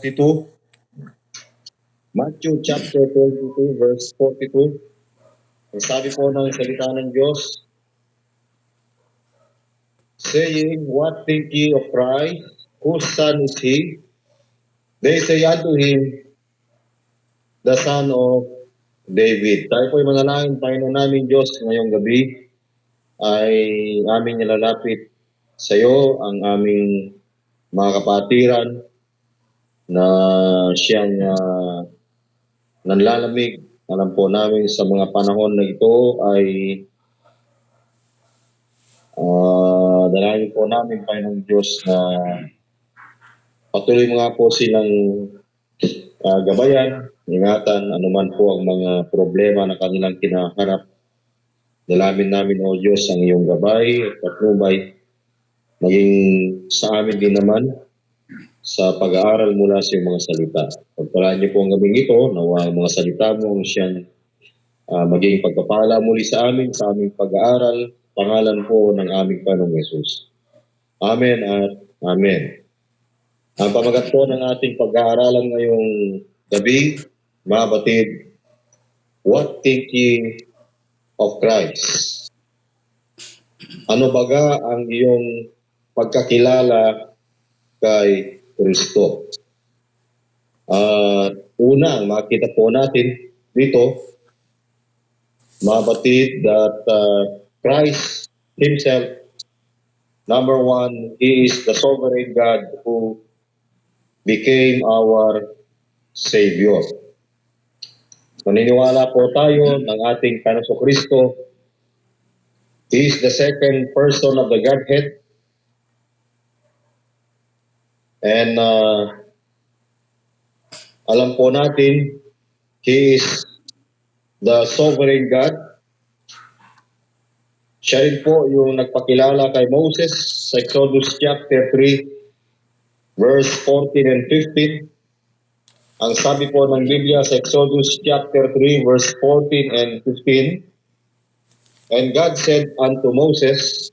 42, Matthew chapter 22, verse 42. Ang sabi po ng salita ng Diyos, saying, "What think ye of Christ? Whose son is he? They say unto him, the son of David." Tayo po'y manalangin, Panginoon namin Diyos, ngayong gabi ay aming nilalapit sa iyo ang aming mga kapatiran na siyang nanlalamig. Alam po namin sa mga panahon na ito ay dalangin po namin, Panginoong Diyos, na patuloy mga po silang gabayan, ingatan, anuman po ang mga problema na kanilang kinaharap. Dalangin namin, O Diyos, ang iyong gabay at patnubay, maging sa amin din naman sa pag-aaral mula sa iyong mga salita. Pagpalaan niyo po ang gabing ito, nawa ang mga salita mo ang siyang maging pagpapala muli sa amin, sa aming pag-aaral, pangalan po ng aming Panginoong Yesus. Amen at Amen. Ang pamagat po ng ating pag-aaralan ngayong gabi, mga batid, what think ye of Christ? Ano baga ang iyong pagkakilala kay Kristo? Una, makita po natin dito, mga batid, that Christ Himself, number one, He is the sovereign God who became our Savior. Naniniwala po tayo ng ating Panginoong Kristo. He is the second person of the Godhead. And alam po natin, He is the sovereign God. Siya rin po yung nagpakilala kay Moses sa Exodus chapter 3, verse 14 and 15. Ang sabi po ng Biblia sa Exodus chapter 3, verse 14 and 15, "And God said unto Moses,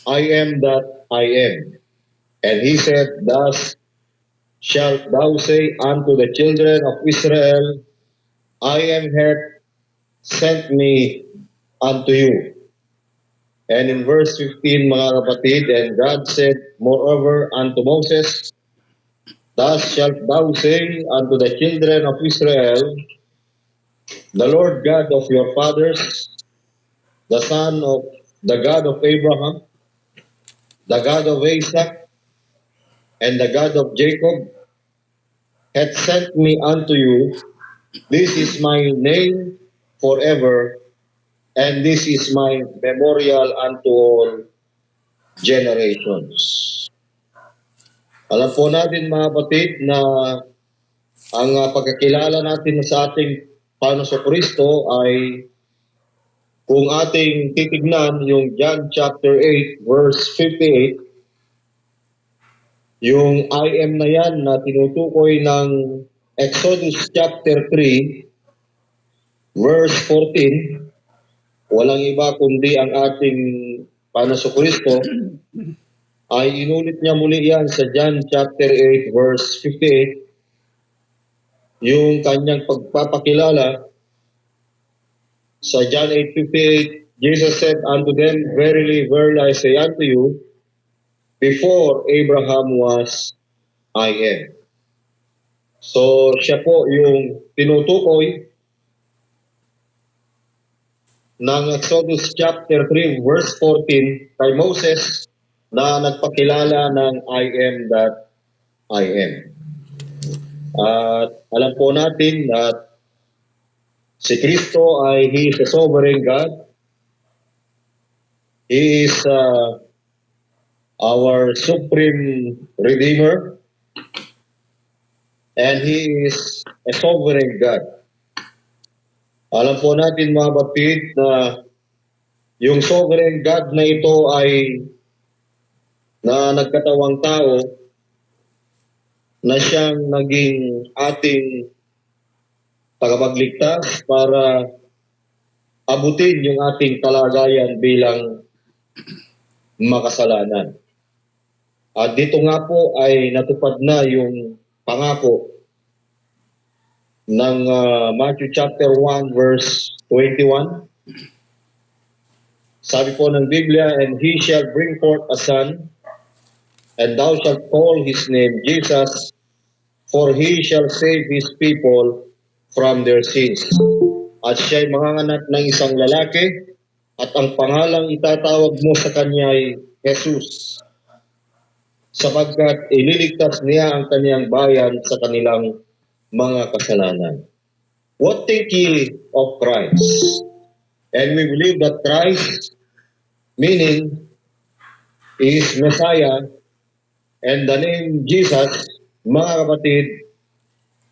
I am that I am. And he said, Thus shalt thou say unto the children of Israel, I am hath sent me unto you." And in verse 15, mga kapatid, "And God said moreover unto Moses, Thus shalt thou say unto the children of Israel, The Lord God of your fathers, the God of Abraham, the God of Isaac, and the God of Jacob, hath sent me unto you. This is my name forever, and this is my memorial unto all generations." Alam po natin, mga kapatid, na ang pagkakilala natin sa ating Panginoong Kristo ay, kung ating titignan yung John chapter 8, verse 58, yung I am na yan na tinutukoy ng Exodus chapter 3, verse 14, walang iba kundi ang ating Panginoong Kristo, ay inulit niya muli yan sa John chapter 8, verse 58, yung kanyang pagpapakilala. Sa John 8:58, Jesus said unto them, Verily, verily, I say unto you, before Abraham was, I am. So, siya po yung tinutukoy ng Exodus chapter 3, verse 14 kay Moses na nagpakilala ng I am that I am. At alam po natin na si Kristo ay He is a sovereign God. He is our supreme Redeemer. And He is a sovereign God. Alam po natin, mga batid, na yung sovereign God na ito ay na nagkatawang tao, na siyang naging ating tagapagligtas para abutin yung ating kalagayan bilang makasalanan. At dito nga po ay natupad na yung pangako ng Matthew chapter 1 verse 21. Sabi po ng Biblia, "And he shall bring forth a son, and thou shalt call his name Jesus, for he shall save his people from their sins." At siya'y manganganak ng isang lalaki, at ang pangalang itatawag mo sa kanya ay Jesus, sapagkat ililigtas niya ang kaniyang bayan sa kanilang mga kasalanan. What think ye of Christ? And we believe that Christ, meaning, is Messiah, and the name Jesus, mga kapatid,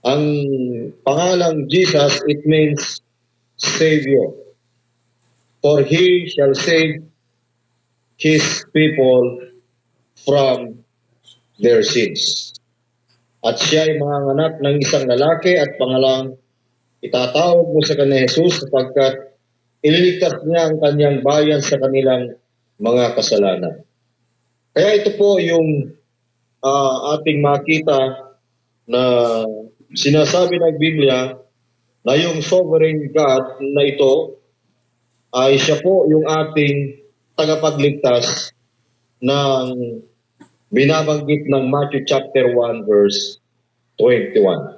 ang pangalang Jesus, it means Savior. For he shall save his people from their sins. At siya ay manganganak ng isang lalaki at pangalang itatawag mo sa kanya Jesus, sapagkat ililigtas niya ang kanyang bayan sa kanilang mga kasalanan. Kaya ito po yung ating makita na sinasabi ng Biblia na yung sovereign God na ito ay siya po yung ating tagapagligtas ng binabanggit ng Matthew chapter 1 verse 21.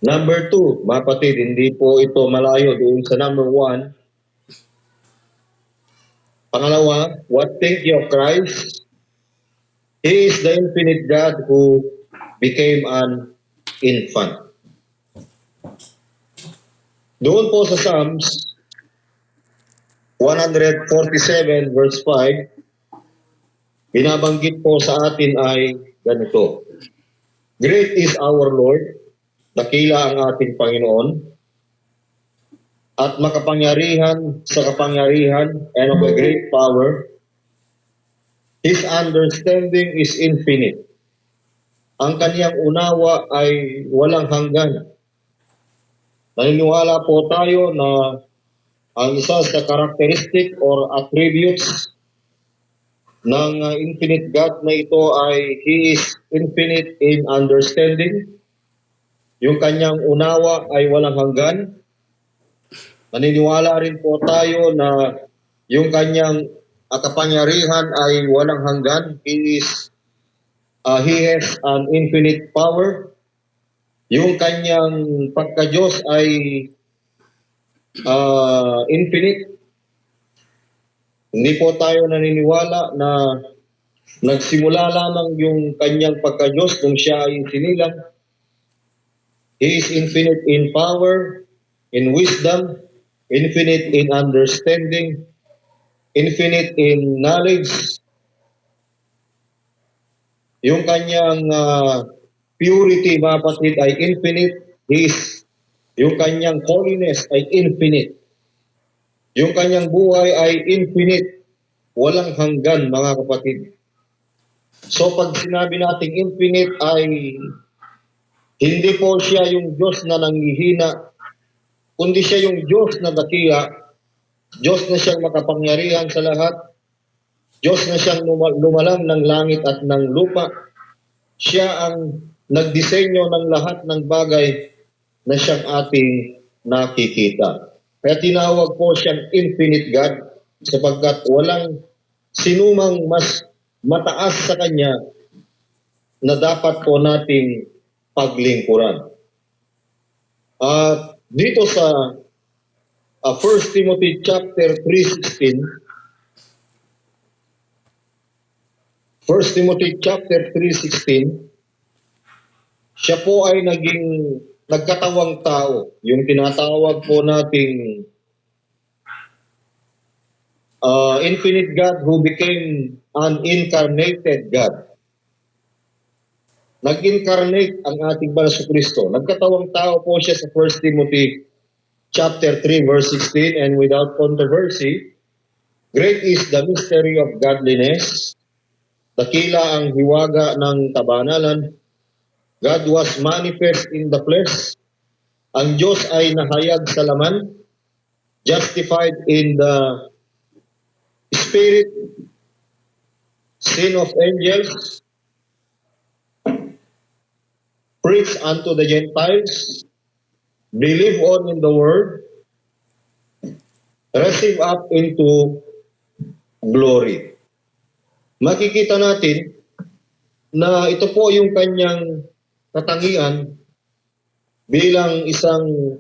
Number 2, mga kapatid, hindi po ito malayo doon sa number 1. Pangalawa, what think you of Christ? He is the infinite God who became an infant. Doon po sa Psalms 147 verse 5, binabanggit po sa atin ay ganito: "Great is our Lord, dakila ang ating Panginoon, at makapangyarihan sa kapangyarihan, and of a great power. His understanding is infinite. Ang kaniyang unawa ay walang hanggan." Naniniwala po tayo na ang isa sa characteristic or attributes ng infinite God na ito ay He is infinite in understanding. Yung kanyang unawa ay walang hanggan. Naniniwala rin po tayo na yung kanyang kapangyarihan ay walang hanggan. He has an infinite power. Yung kanyang pagka-Diyos ay infinite. Hindi po tayo naniniwala na nagsimula lamang yung kanyang pagka-Diyos nung siya ay sinilang. He is infinite in power, in wisdom, infinite in understanding, infinite in knowledge. Yung kanyang purity, mga kapatid, ay infinite. Yung kanyang holiness ay infinite. Yung kanyang buhay ay infinite. Walang hanggan, mga kapatid. So pag sinabi nating infinite ay hindi po siya yung Diyos na nanghihina, kundi siya yung Diyos na dakila, Diyos na siyang makapangyarihan sa lahat, Diyos na siyang lumalang ng langit at ng lupa. Siya ang nagdisenyo ng lahat ng bagay na siyang ating nakikita. Kaya tinawag po siyang infinite God, sapagkat walang sinumang mas mataas sa Kanya na dapat po nating paglingkuran. Dito sa 1 Timothy chapter 3:16, 1 Timothy chapter 3:16, siya po ay nagkatawang tao, yung tinatawag po nating infinite God who became an incarnated God. Nag-incarnate ang ating Banal na Kristo. Nagkatawang tao po siya sa 1 Timothy chapter 3 verse 16, "And without controversy, great is the mystery of godliness. Dakila ang hiwaga ng kabanalan. God was manifest in the flesh. Ang Diyos ay nahayag sa laman, justified in the spirit, sin of angels, preach unto the Gentiles, believe on in the word, receive up into glory. Makikita natin na ito po yung kanyang katangian bilang isang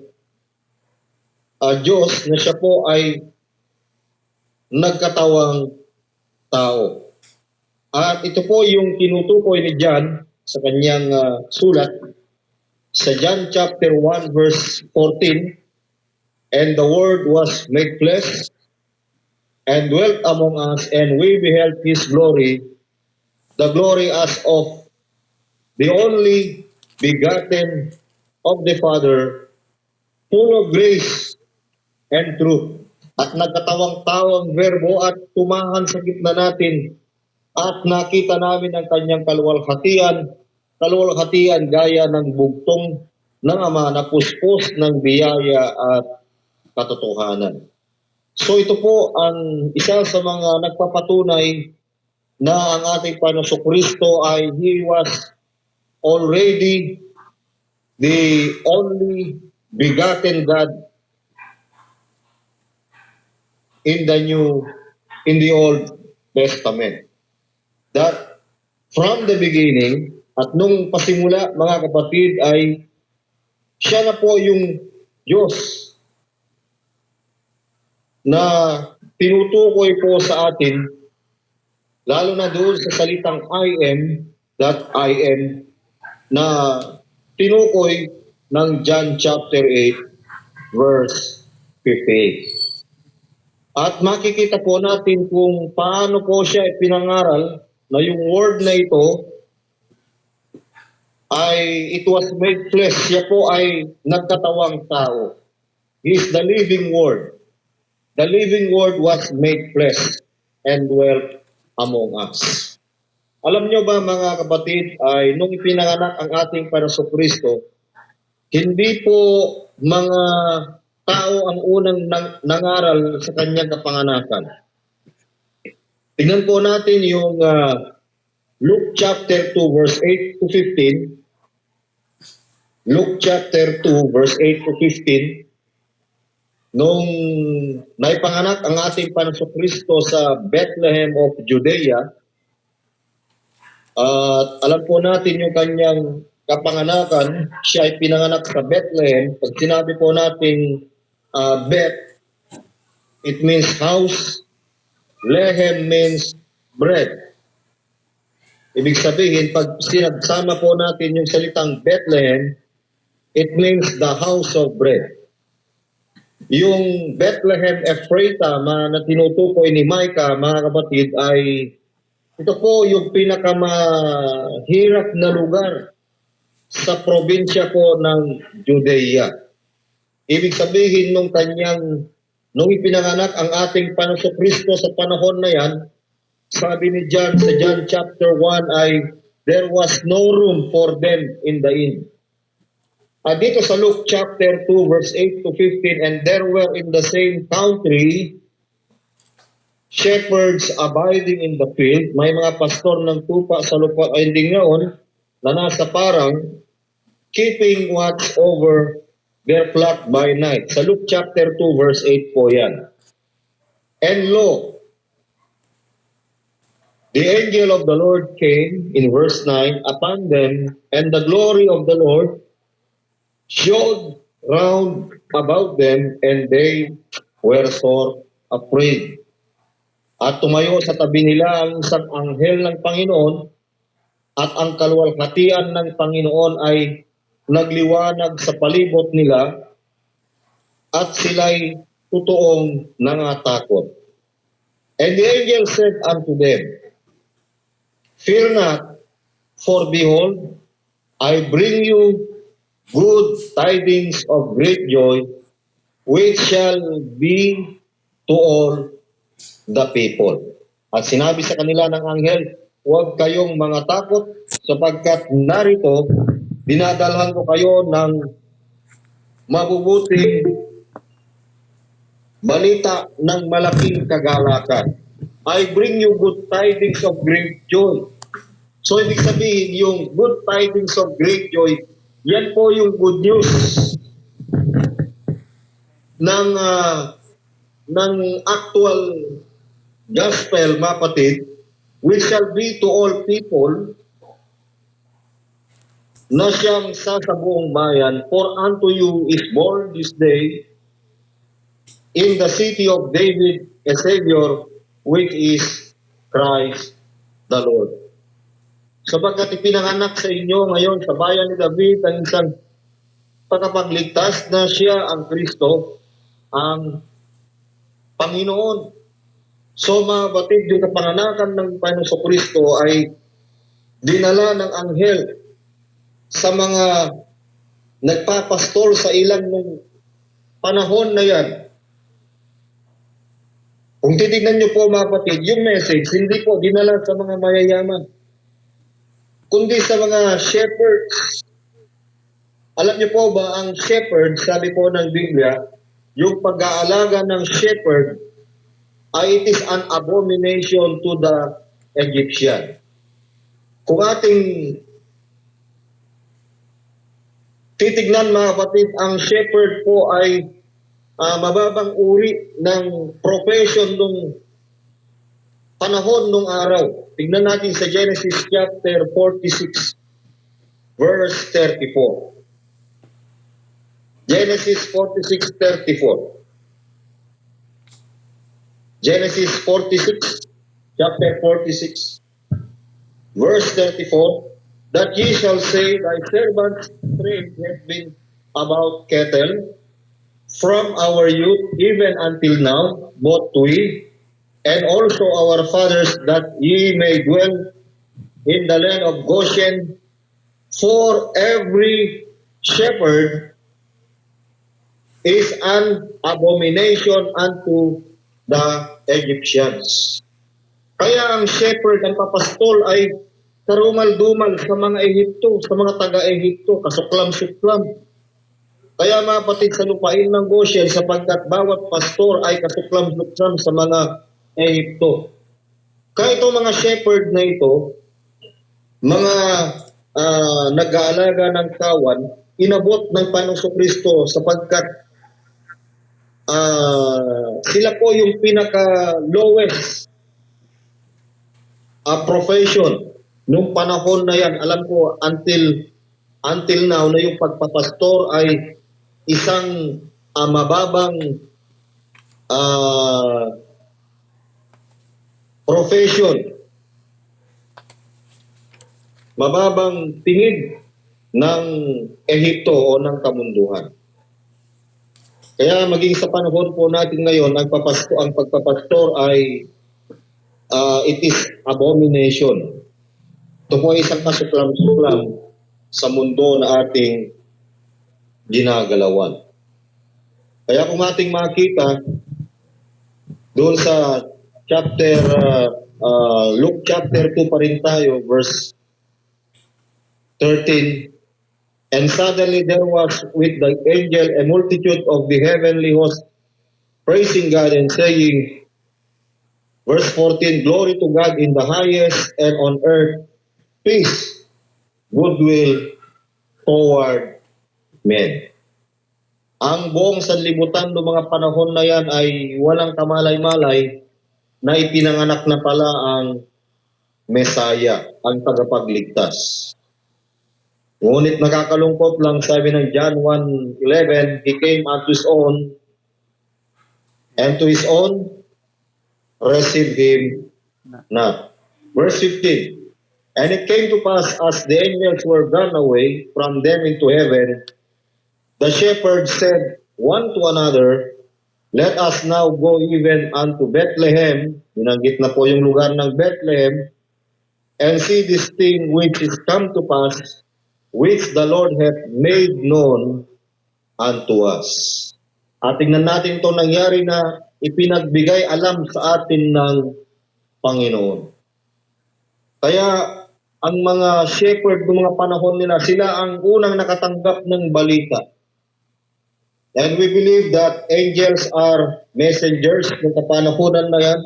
Diyos na siya po ay nagkatawang tao. At ito po yung tinutukoy ni John sa kanyang sulat sa John chapter 1 verse 14, and the word was made flesh and dwelt among us, and we beheld his glory, the glory as of the only begotten of the Father, full of grace and truth. At nagkatawang tao ang verbo at tumahan sa gitna natin at nakita namin ang kanyang kaluwalhatian gaya ng bugtong ng Ama na puspos ng biyaya at katotohanan. So ito po ang isa sa mga nagpapatunay na ang ating Panginoong Kristo ay He was already the only begotten God in the Old Testament. That from the beginning, at nung pasimula mga kapatid, ay siya na po yung Diyos na tinutukoy po sa atin, lalo na doon sa salitang I am, that I am, na tinukoy ng John chapter 8, verse 58. At makikita po natin kung paano po siya ipinangaral na yung word na ito ay it was made flesh. Siya po ay nagkatawang tao. He is the living word. The living word was made flesh and dwelt among us. Alam nyo ba mga kapatid, ay nung ipinanganak ang ating Panginoong Kristo, hindi po mga tao ang unang nangaral sa kanyang kapanganakan. Tingnan po natin yung Luke chapter 2 verse 8 to 15. Luke chapter 2 verse 8 to 15. Nung naipanganak ang ating Panginoong Kristo sa Bethlehem of Judea, at alam po natin yung kanyang kapanganakan, siya ay pinanganak sa Bethlehem. Pag sinabi po natin Beth, it means house. Lehem means bread. Ibig sabihin, pag sinagsama po natin yung salitang Bethlehem, it means the house of bread. Yung Bethlehem Ephrata na tinutukoy ni Micah, mga kapatid, ay ito po yung pinakamahirap na lugar sa probinsya po ng Judea. Ibig sabihin nung ipinanganak ang ating Panginoong Kristo sa panahon na yan, sabi ni John sa John chapter 1 ay there was no room for them in the inn. Dito sa Luke chapter 2 verse 8 to 15, and there were in the same country shepherds abiding in the field. May mga pastor ng tupa sa lupa ay hindi ngayon na nasa parang keeping watch over their flock by night. Sa Luke chapter 2 verse 8 po yan. And lo, the angel of the Lord came, in verse 9, upon them, and the glory of the Lord showed round about them, and they were sore afraid. At tumayo sa tabi nila ang isang anghel ng Panginoon, at ang kaluwalhatian ng Panginoon ay nagliwanag sa palibot nila, at sila'y totoong nangatakot. And the angel said unto them, fear not, for behold, I bring you good tidings of great joy, which shall be to all the people. At sinabi sa kanila ng anghel, huwag kayong mga takot, sapagkat narito, dinadalhan ko kayo ng mabubuting balita ng malaking kagalakan. I bring you good tidings of great joy. So, ibig sabihin, yung good tidings of great joy, yan po yung good news ng, ng actual gospel, mga kapatid, which shall be to all people na siyang sasabuong bayan, for unto you is born this day in the city of David a Savior, which is Christ the Lord. Sapagkat ipinanganak sa inyo ngayon sa bayan ni David ang isang tagapagligtas na siya ang Kristo, ang Panginoon. So mga batid, yung kapanganakan ng Panginoon Kristo ay dinala ng anghel sa mga nagpapastol sa ilang nung panahon na yan. Kung titignan niyo po mga kapatid, yung message, hindi po dinala sa mga mayayaman, kundi sa mga shepherds. Alam niyo po ba, ang shepherd, sabi po ng Biblia, yung pag-aalaga ng shepherd, ay it is an abomination to the Egyptian. Kung ating titignan mga kapatid, ang shepherd po ay mababang uri ng profession nung panahon nung araw. Tignan natin sa Genesis chapter 46, verse 34. Genesis 46:34. Genesis 46, chapter 46, verse 34, that ye shall say, thy servant's strength has been about cattle from our youth even until now, both we and also our fathers, that ye may dwell in the land of Goshen, for every shepherd is an abomination unto the Egyptians. Kaya ang shepherd, ang papastol ay karumal-dumal sa mga Ehipto, sa mga taga-Ehipto, kasuklam-suklam. Kaya mga kapatid, sa lupain ng Goshen, sapagkat bawat pastor ay kasuklam-suklam sa mga Ehipto. Kaya itong mga shepherd na ito, mga nag-aalaga ng kawan, inabot ng Panginoong Kristo sapagkat sila po yung pinaka-lowest profession nung panahon na yan. Alam ko, until now, na yung pagpapastor ay isang mababang profession, mababang tingin ng Ehipto o ng kamunduhan. Kaya maging sa panahon po natin ngayon, ang pagpapastor ay it is abomination. Ito po ay isang kasuklam-suklam sa mundo na ating ginagalawan. Kaya kung ating makita doon sa chapter Luke chapter 2 pa rin tayo, verse 13, and suddenly there was with the angel a multitude of the heavenly host praising God and saying, verse 14, glory to God in the highest, and on earth peace, goodwill toward men. Ang buong sanlibutan ng mga panahon na yan ay walang kamalay-malay na ipinanganak na pala ang Mesaya, ang tagapagligtas. Ngunit nakakalungkot lang, sabi ng John 1:11, he came unto his own, and to his own received him not. Verse 15, and it came to pass, as the angels were gone away from them into heaven, the shepherds said one to another, let us now go even unto Bethlehem, binanggit na po yung lugar ng Bethlehem, and see this thing which is come to pass, which the Lord hath made known unto us. At tingnan natin itong nangyari na ipinagbigay alam sa atin ng Panginoon. Kaya ang mga shepherd ng mga panahon nila, sila ang unang nakatanggap ng balita. And we believe that angels are messengers ng kapanahonan na yan.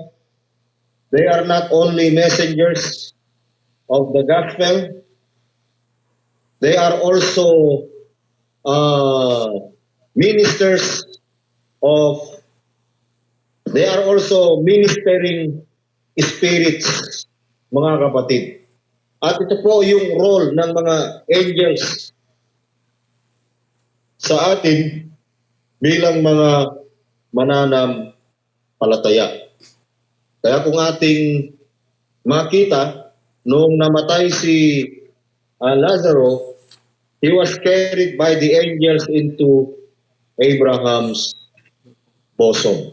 They are not only messengers, of the gospel. They are also ministers of, they are also ministering spirits, mga kapatid. At ito po yung role ng mga angels sa atin bilang mga mananampalataya. Kaya kung ating makita, noong namatay si Lazaro, he was carried by the angels into Abraham's bosom.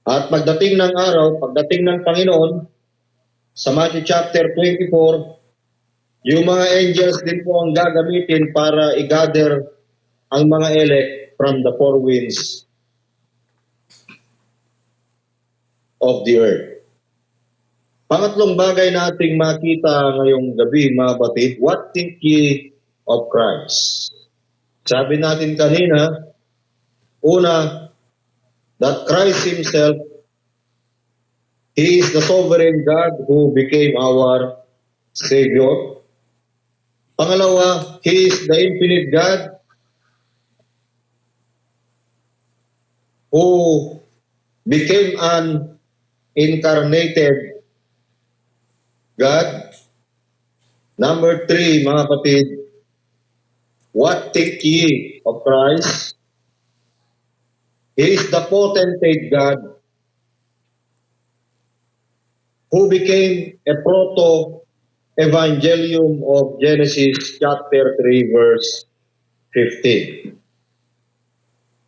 At pagdating ng araw, pagdating ng Panginoon, sa Matthew chapter 24, yung mga angels din po ang gagamitin para i-gather ang mga elect from the four winds of the earth. Pangatlong bagay nating makita ngayong gabi, mga batid, what think ye of Christ? Sabi natin kanina, una, that Christ Himself, He is the sovereign God who became our Savior. Pangalawa, He is the infinite God who became an incarnated God. Number 3, mga kapatid, what think ye of Christ? He is the potentate God who became a proto-evangelium of Genesis chapter 3 verse 15.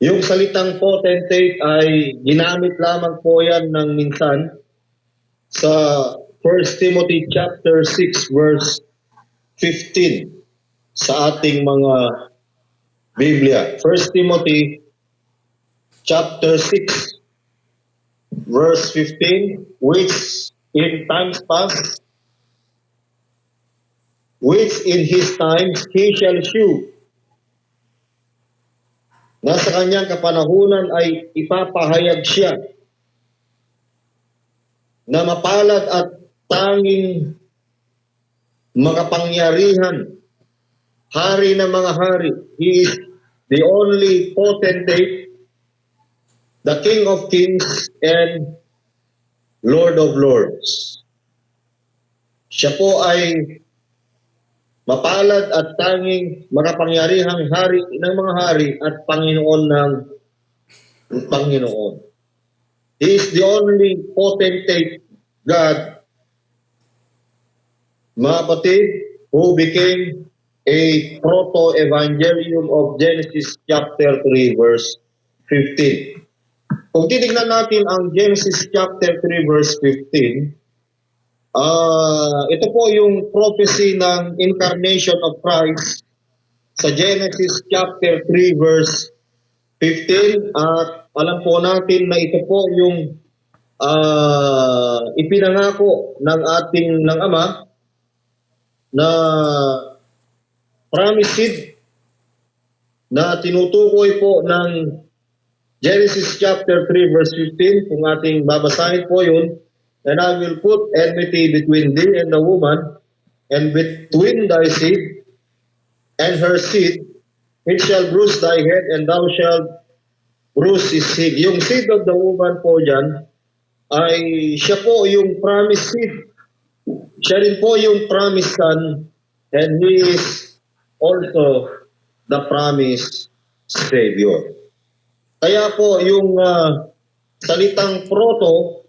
Yung salitang potentate ay ginamit lamang po yan ng minsan sa 1 Timothy chapter 6 verse 15 sa ating mga Biblia. 1 Timothy chapter 6 verse 15, which in times past, which in his times he shall shew, na sa kanyang kapanahunan ay ipapahayag siya na mapalad at tanging makapangyarihan, hari ng mga hari. He is the only potentate, the King of Kings and Lord of Lords. Siya po ay mapalad at tanging makapangyarihang hari ng mga hari at Panginoon ng Panginoon. He is the only potentate God, mga kapatid, who became a proto-evangelium of Genesis chapter 3 verse 15. Kung titignan natin ang Genesis chapter 3 verse 15, ito po yung prophecy ng incarnation of Christ sa Genesis chapter 3 verse 15, at alam po natin na ito po yung ipinangako ng Ama na promised seed na tinutukoy po ng Genesis chapter 3 verse 15. Kung ating babasahin po yun, and I will put enmity between thee and the woman, and between thy seed and her seed. It shall bruise thy head, and thou shalt bruise his seed. Yung seed of the woman po dyan, ay siya po yung promised seed. Siya rin po yung promised son, and he is also the promised Savior. Kaya po yung salitang proto,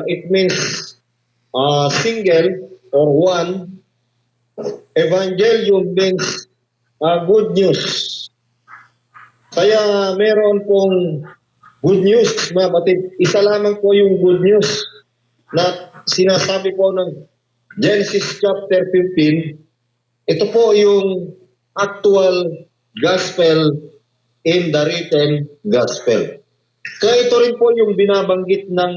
it means single or one. Evangelium means good news. Kaya meron pong good news, mga batid. Isa lamang po yung good news na sinasabi po ng Genesis chapter 15. Ito po yung actual gospel in the written gospel. Kaya ito rin po yung binabanggit ng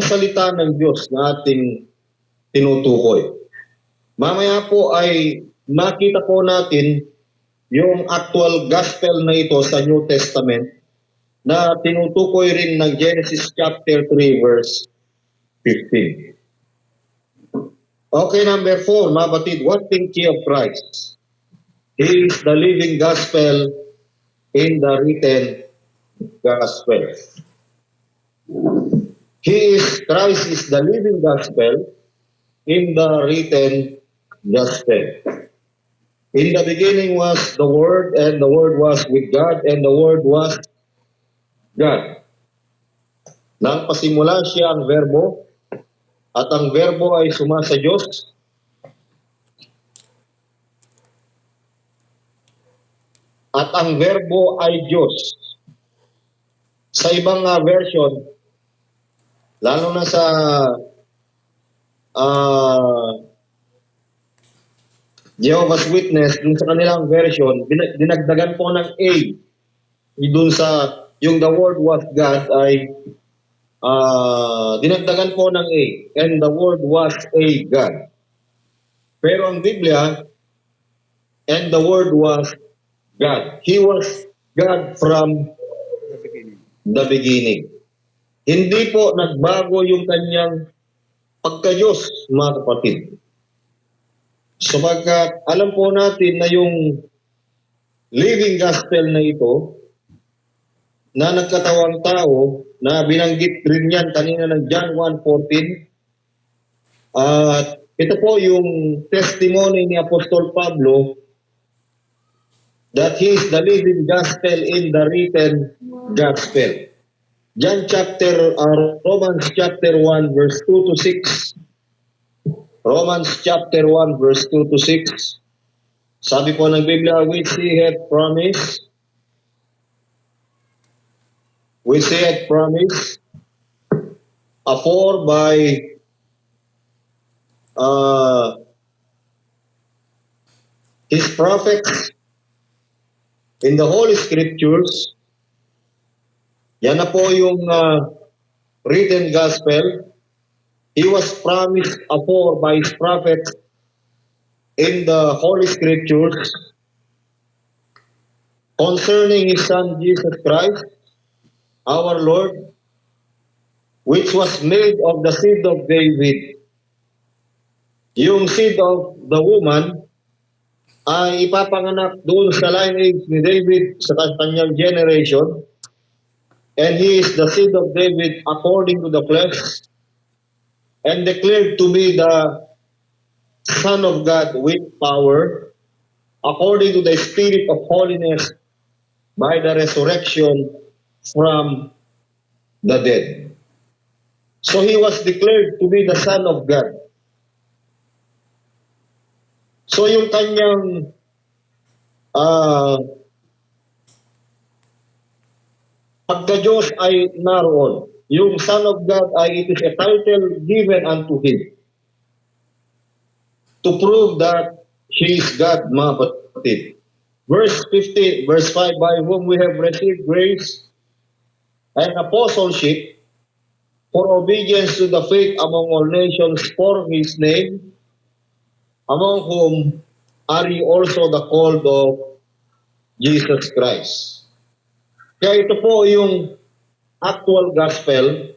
salita ng Diyos na ating tinutukoy. Mamaya po ay makita po natin yung actual gospel na ito sa New Testament na tinutukoy rin ng Genesis chapter 3 verse 15. Okay, number 4, mga batid, what think ye of Christ? He is the living gospel in the written gospel. Christ is the living gospel in the written gospel. In the beginning was the Word, and the Word was with God, and the Word was God. Nang pasimula siya ang verbo, at ang verbo ay sumasa Diyos, at ang verbo ay Diyos. Sa ibang version, lalo na sa Jehovah's Witness, dun sa kanilang version, dinagdagan po ng A. Dun sa, yung the word was God ay dinagdagan po ng A. And the word was a God. Pero ang Biblia, and the word was God. He was God from the beginning. Hindi po nagbago yung kanyang pagka-Diyos, mga kapatid. Sapagkat alam po natin na yung living gospel na ito, na nagkatawang tao, na binanggit rin yan kanina ng John 1:14, at ito po yung testimony ni Apostol Pablo that he is the living gospel in the written gospel. Romans chapter 1 verse 2 to 6. Romans chapter 1 verse 2 to 6. Sabi po ng Biblia, which he had promised, afore by his prophets in the Holy Scriptures. Yan na po yung written gospel. He was promised afore by his prophets in the Holy Scriptures concerning his Son Jesus Christ, our Lord, which was made of the seed of David. Yung seed of the woman ay ipapanganak doon sa lineage ni David sa kanyang generation, and he is the seed of David according to the flesh, and declared to be the Son of God with power, according to the Spirit of holiness, by the resurrection from the dead. So he was declared to be the Son of God. So yung kanyang pagka-Diyos ay naroon. Yung Son of God ay it is a title given unto him to prove that he is God, mga kapatid. Verse 5, by whom we have received grace and apostleship for obedience to the faith among all nations for his name, among whom are ye also the called of Jesus Christ. Kaya ito po yung actual gospel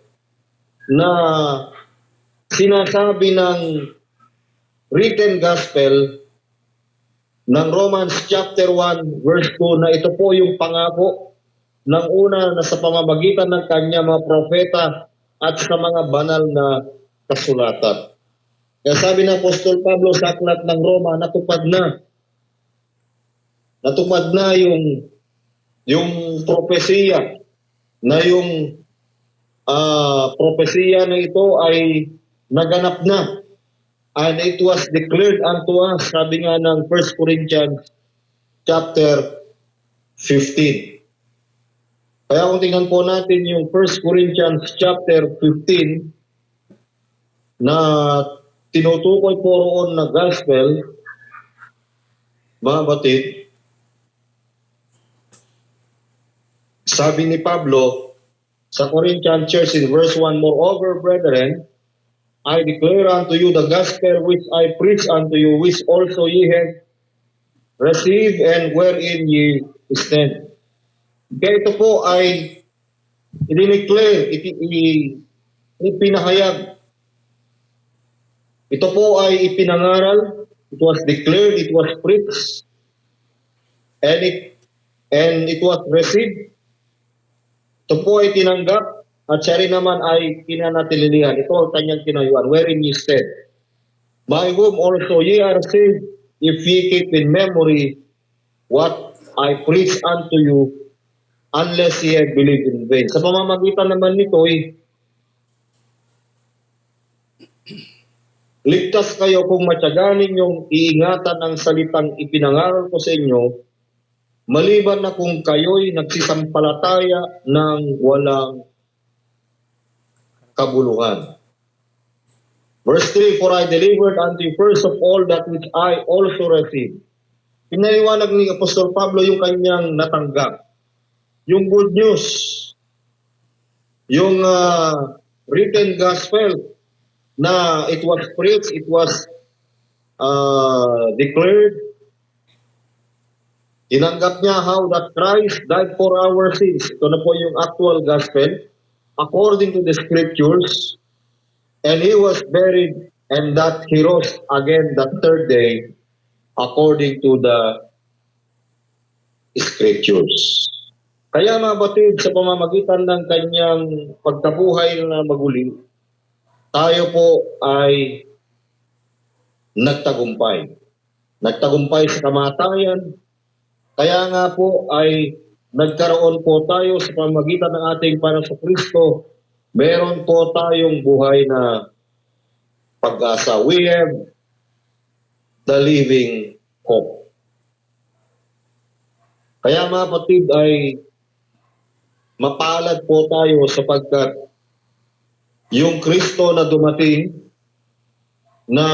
na sinasabi ng written gospel ng Romans chapter 1 verse 2 na ito po yung pangako ng una na sa pamamagitan ng kanya mga propeta at sa mga banal na kasulatan. Kaya sabi ng Apostol Pablo sa aklat ng Roma, natupad na yung propesiya na yung propesiya na ito ay naganap na, and it was declared unto us, sabi nga ng 1 Corinthians chapter 15. Kaya kung tingnan po natin yung 1 Corinthians chapter 15 na tinutukoy po roon na gospel, mga batid, sabi ni Pablo sa Corinthian church in verse 1, moreover, brethren, I declare unto you the gospel which I preach unto you, which also ye have received and wherein ye stand. Kaya ito po ay i-declare, ipinahayag Ito po ay ipinangaral, it was declared, it was preached, and it was received. Ito po ay tinanggap at siya rin naman ay pinanatililihan. Ito ang kanyang tinayuan, wherein ye said, by whom also ye are saved, if ye keep in memory what I preach unto you, unless ye have believed in vain. Sa pamamagitan naman nito ay ligtas kayo kung matyagan ninyong iingatan ang salitang ipinangaral ko sa inyo, maliban na kung kayo'y nagsisampalataya ng walang kabuluhan. Verse 3, for I delivered unto you first of all that which I also received. Pinaliwanag ni Apostol Pablo yung kanyang natanggap. Yung good news, yung written gospel na it was preached, it was declared. Tinanggap niya how that Christ died for our sins. Ito na po yung actual gospel according to the scriptures, and he was buried, and that he rose again the third day according to the scriptures. Kaya mga batid, sa pamamagitan ng kanyang pagkabuhay na maguli, tayo po ay nagtagumpay. Nagtagumpay sa kamatayan. Kaya nga po ay nagkaroon po tayo sa pamamagitan ng ating Panginoon. Meron po tayong buhay na pag-asa. We have the living hope. Kaya mga kapatid ay mapalad po tayo sapagkat yung Kristo na dumating na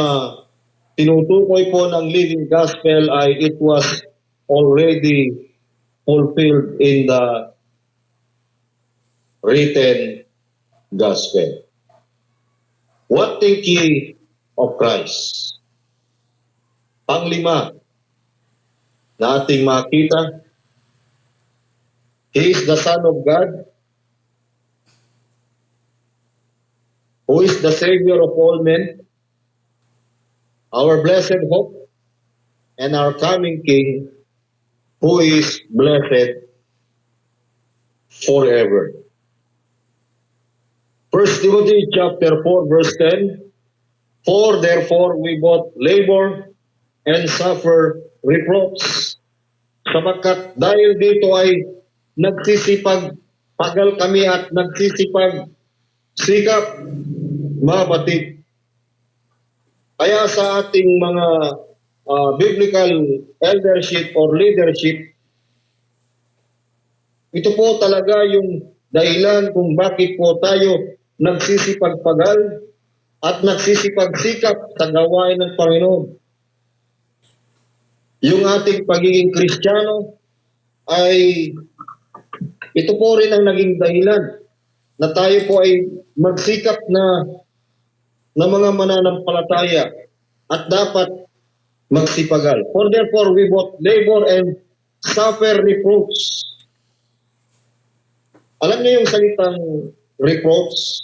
tinutukoy po ng living gospel ay it was already fulfilled in the written gospel. What think ye of Christ? Panglima na ating makita, He is the Son of God, who is the Savior of all men, our blessed hope, and our coming King, who is blessed forever. 1 Timothy chapter 4 verse 10, for therefore we both labor and suffer reproach, sapagkat dahil dito ay nagsisipag pagal kami at nagsisipag sikap, mga batid. Kaya sa ating mga biblical eldership or leadership, ito po talaga yung dahilan kung bakit po tayo nagsisipagpagal at nagsisipagsikap sa gawain ng Panginoon. Yung ating pagiging Kristiyano ay ito po rin ang naging dahilan na tayo po ay magsikap na mga mananampalataya at dapat magsipagal. For therefore, we both labor and suffer reproach. Alam niyo yung salitang reproach?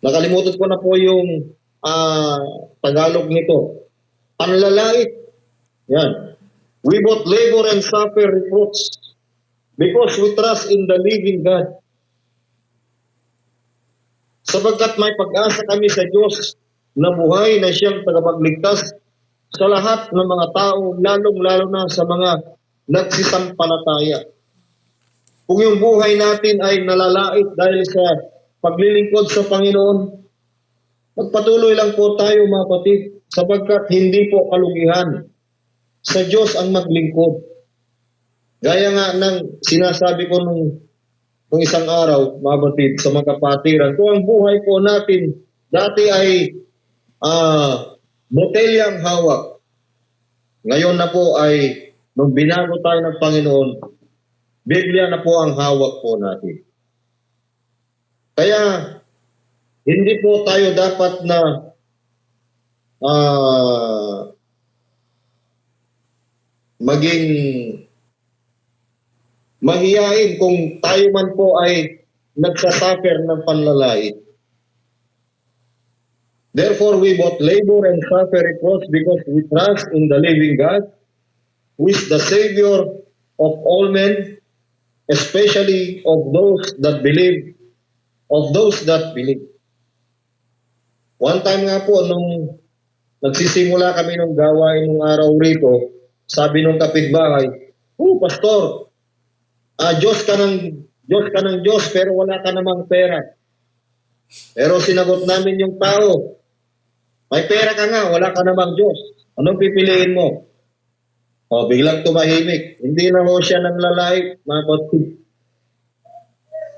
Nakalimutan ko na po yung Tagalog nito. Panlalait. Yan. We both labor and suffer reproach because we trust in the living God. Sapagkat may pag-asa kami sa Diyos na buhay na siyang tagapagligtas sa lahat ng mga tao, lalong-lalo na sa mga nagsisampalataya. Kung yung buhay natin ay nalalait dahil sa paglilingkod sa Panginoon, magpatuloy lang po tayo mga kapatid, sapagkat hindi po kalugihan sa Diyos ang maglingkod. Gaya nga ng sinasabi ko nung isang araw, mga kapatid, sa mga kapatiran, kung ang buhay po natin dati ay botelyang hawak, ngayon na po ay nung binago tayo ng Panginoon, Biblia na po ang hawak po natin. Kaya hindi po tayo dapat na maging mahiyain kung tayo man po ay nagsasuffer ng panlalait. Therefore, we both labor and suffer reproach because we trust in the living God, who is the Savior of all men, especially of those that believe, One time nga po, nung nagsisimula kami ng gawain ng araw rito, sabi nung kapitbahay, Pastor, Diyos ka ng Diyos, pero wala ka namang pera. Pero sinagot namin yung tao, may pera ka nga, wala ka namang Diyos. Anong pipiliin mo? Biglang tumahimik. Hindi na ho siya nang lalait, mga kapatid.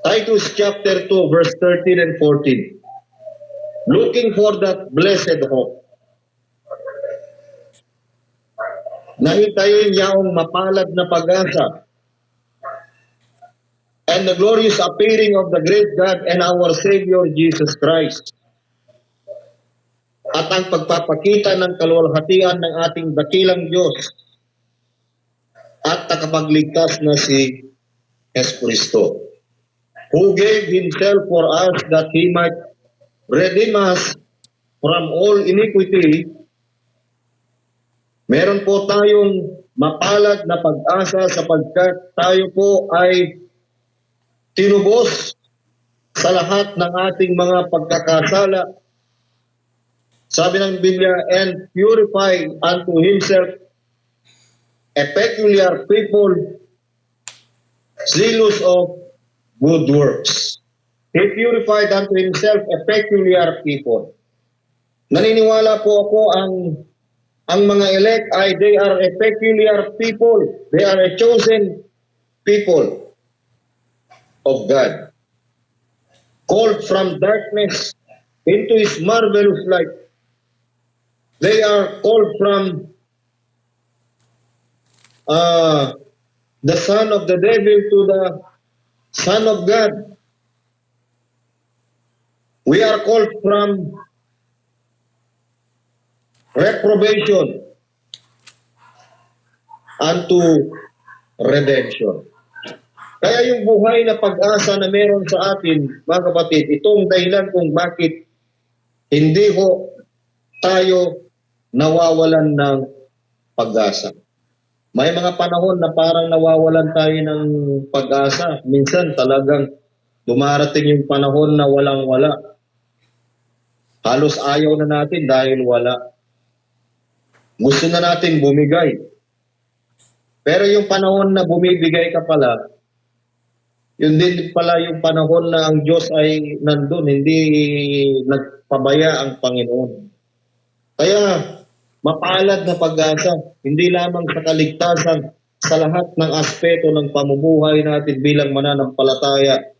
Titus chapter 2, verse 13 and 14. Looking for that blessed hope. Nahintayin niyaong mapalad na pag-asa and the glorious appearing of the great God and our Savior Jesus Christ. At ang pagpapakita ng kaluwalhatian ng ating dakilang Diyos at takapagligtas na si Jesucristo, who gave Himself for us that He might redeem us from all iniquity. Meron po tayong mapalad na pag-asa sapagkat tayo po ay tinubos sa lahat ng ating mga pagkakasala. Sabi ng Biblia, and purify unto Himself a peculiar people, zealous of good works. He purified unto Himself a peculiar people. Naniniwala po ako ang mga elect ay they are a peculiar people. They are a chosen people of God. Called from darkness into His marvelous light. They are called from the son of the devil to the son of God. We are called from reprobation unto redemption. Kaya yung buhay na pag-asa na meron sa atin, mga kapatid, itong dahilan kung bakit hindi ho tayo nawawalan ng pag-asa. May mga panahon na parang nawawalan tayo ng pag-asa. Minsan talagang dumarating yung panahon na walang-wala. Halos ayaw na natin dahil wala. Gusto na natin bumigay. Pero yung panahon na bumibigay ka pala, yun din pala yung panahon na ang Diyos ay nandun, hindi nagpabaya ang Panginoon. Kaya mapalad na pag-asa, hindi lamang sa kaligtasan, sa lahat ng aspeto ng pamumuhay natin bilang mananampalataya.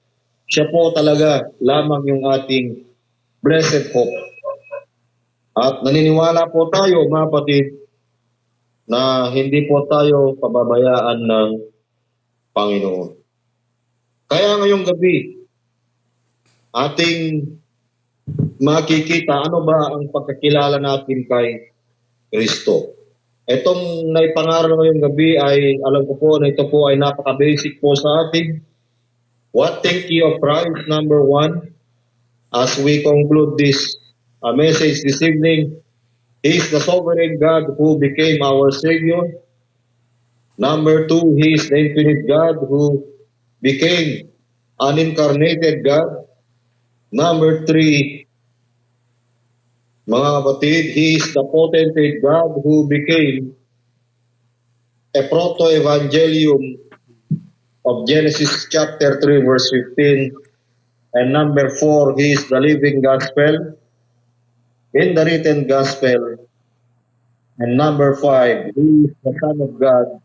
Siya po talaga lamang yung ating blessed hope. At naniniwala po tayo, mga kapatid, na hindi po tayo pababayaan ng Panginoon. Kaya ngayong gabi, ating makikita ano ba ang pagkakilala natin kay Kristo. Itong naipangaral ngayong gabi ay, alam ko po na ito po ay napaka-basic po sa atin. What think ye of Christ, number 1, as we conclude this message this evening. He is the sovereign God who became our Savior. Number 2, He is the infinite God who became an incarnated God. Number 3, mga kapatid, He is the potentate God who became a proto-evangelium of Genesis chapter 3 verse 15. And number 4, He is the living gospel in the written gospel. And number 5, He is the Son of God,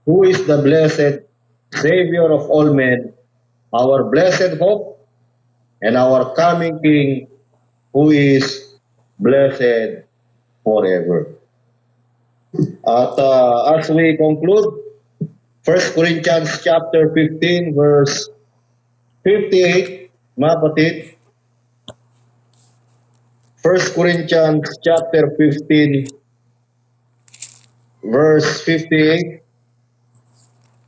who is the blessed Savior of all men, our blessed hope, and our coming King, who is blessed forever. At as we conclude, 1 Corinthians chapter 15 verse 58, mga kapatid. 1 Corinthians chapter 15 verse 58.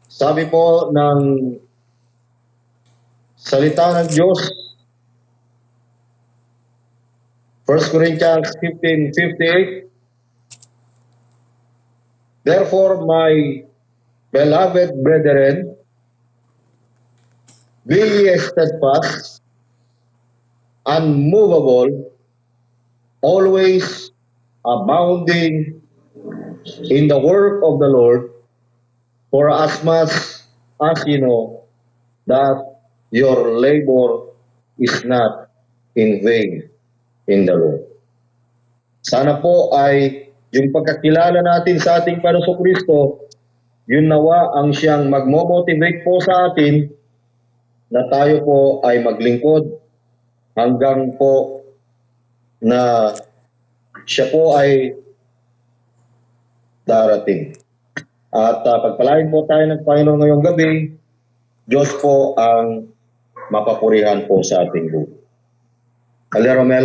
Sabi po ng salita ng Diyos, 1 Corinthians 15:58. Therefore, my beloved brethren, be ye steadfast, unmovable, always abounding in the work of the Lord, for as much as you know that your labor is not in vain in the Lord. Sana po ay yung pagkakilala natin sa ating Panginoong Kristo, yun nawa ang siyang magmo-motivate po sa atin na tayo po ay maglingkod hanggang po na siya po ay darating. At pagpalain po tayo ng Panginoon ngayong gabi, Diyos po ang mapapurihan po sa ating buhay. Romel.